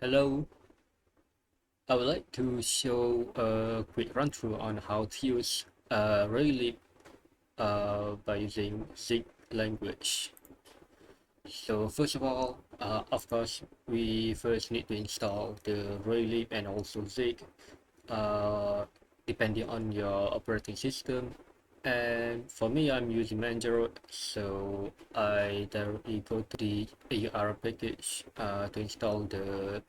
Hello, I would like to show a quick run through on how to use raylib by using Zig language. So first of all, of course, we first need to install the raylib and also Zig, uh, depending on your operating system. And for me, I'm using Android, so I directly go to the AUR package to install the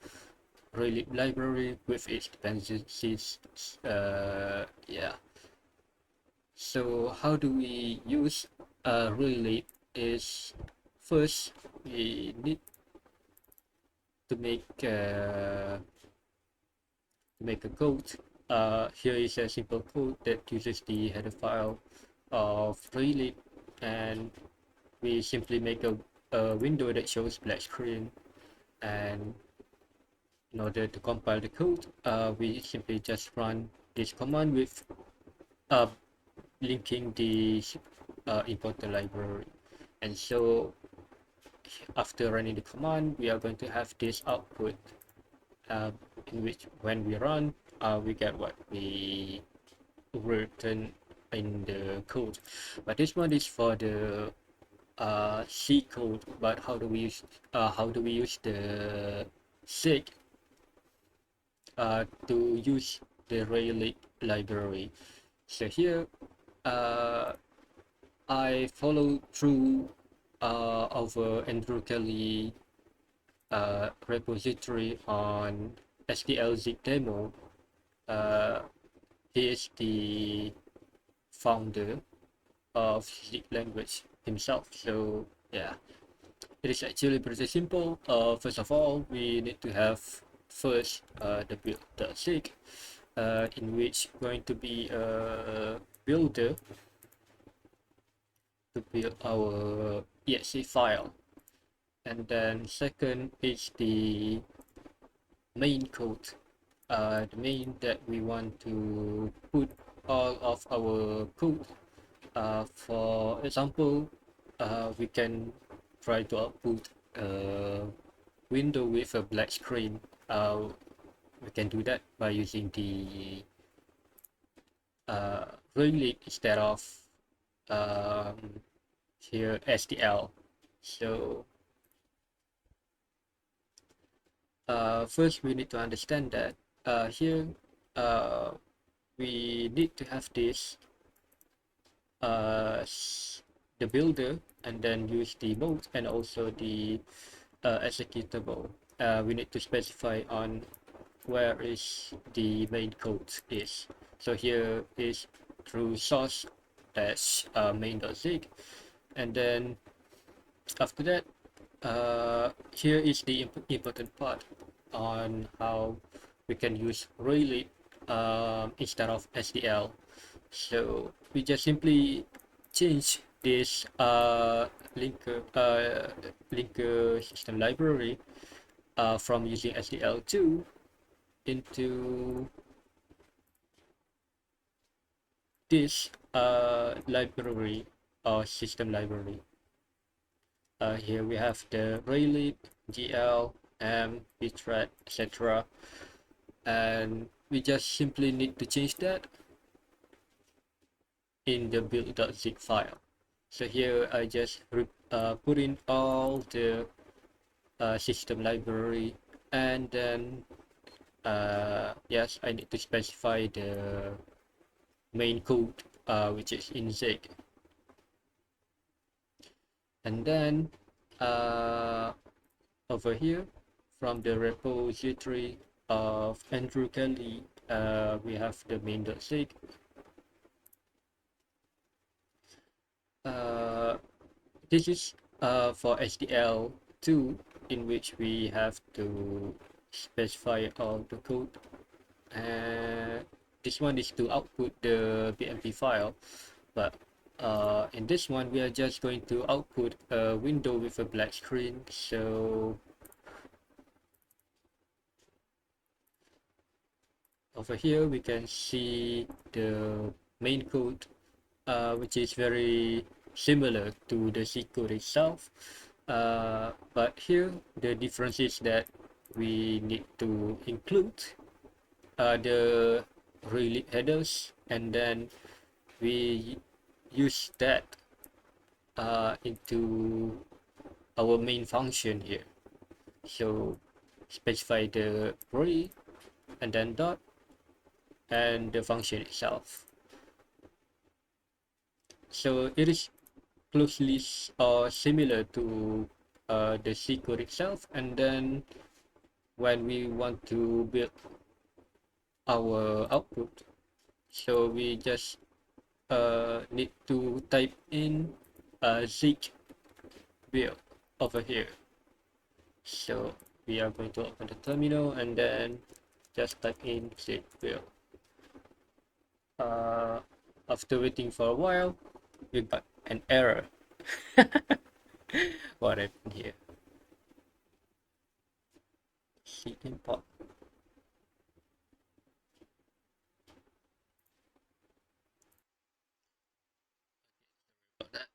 raylib library with its dependencies. Yeah. So how do we use raylib? Is first we need to make a code. Here is a simple code that uses the header file of raylib, and we simply make a window that shows black screen. And in order to compile the code, we simply just run this command with uh, linking the importer library. And so after running the command, we are going to have this output uh, in which when we run, we get what we written in the code. But this one is for the C code. But how do we use the SIG to use the raylib library? So here uh, I follow through our Andrew Kelly repository on SDLZ demo. Uh, he is the founder of Zig language himself. So yeah, it is actually pretty simple. First of all, we need to have first the build.zig, in which going to be a builder to build our exe file. And then second is the main code, the main that we want to put all of our code. For example, we can try to output a window with a black screen. We can do that by using the raylib instead of um, here SDL. So first we need to understand that here uh, we need to have this uh, the builder and then use the mode and also the executable. We need to specify on where is the main code is. So here is through source dash main.zig, and then after that here is the important part on how we can use raylib instead of SDL. So we just simply change this linker system library from using SDL2 into this library or system library. Here we have the raylib, GL, M, bthread, etc. And we just simply need to change that in the build.zig file. So here I just put in all the system library, and then yes, I need to specify the main code which is in Zig. And then over here from the repository of Andrew Kelly, we have the main.zig. This is for SDL2, in which we have to specify all the code. And this one is to output the BMP file, but in this one we are just going to output a window with a black screen. So over here we can see the main code, which is very similar to the C code itself, but here the difference is that we need to include the raylib headers, and then we use that into our main function here. So specify the array and then dot and the function itself. So it is closely similar to the C code itself. And then when we want to build our output, so we just need to type in zig build over here. So we are going to open the terminal and then just type in zig build. After waiting for a while, we got an error. What happened here? C import. Got that.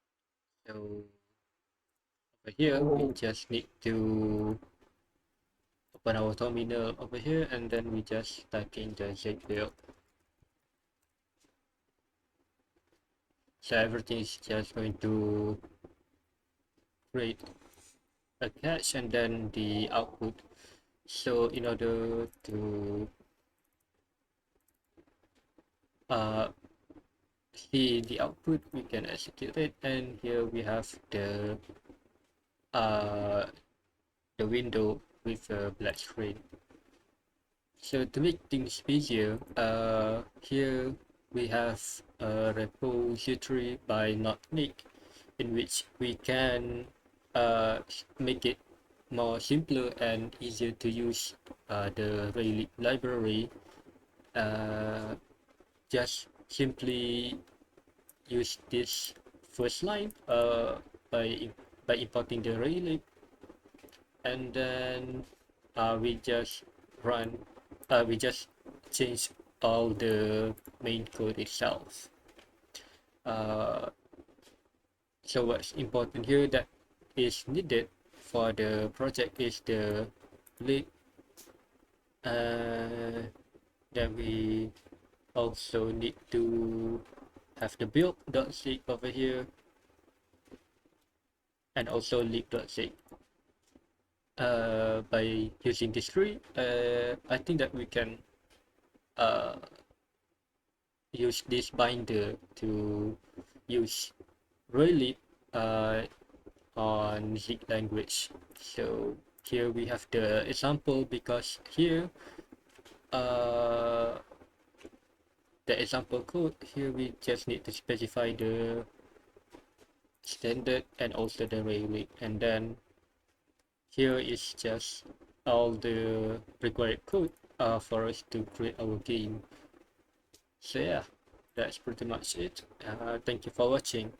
So over here, we just need to open our terminal over here, and then we just type in the zip build. So everything is just going to create a cache and then the output. So in order to uh, see the output, we can execute it, and here we have uh, the window with a black screen. So to make things easier, here we have a repository by Nick, in which we can make it more simpler and easier to use the raylib library. Just simply use this first line by importing the raylib, and then we just run we just change all the main code itself. So what's important here that is needed for the project is the lib. Then we also need to have the build.zig over here, and also lib.zig. By using this tree, I think that we can use this binder to use raylib on Zig language. So here we have the example, because here the example code, here we just need to specify the standard and also the raylib, and then here is just all the required code for us to create our game. So yeah, that's pretty much it. Thank you for watching.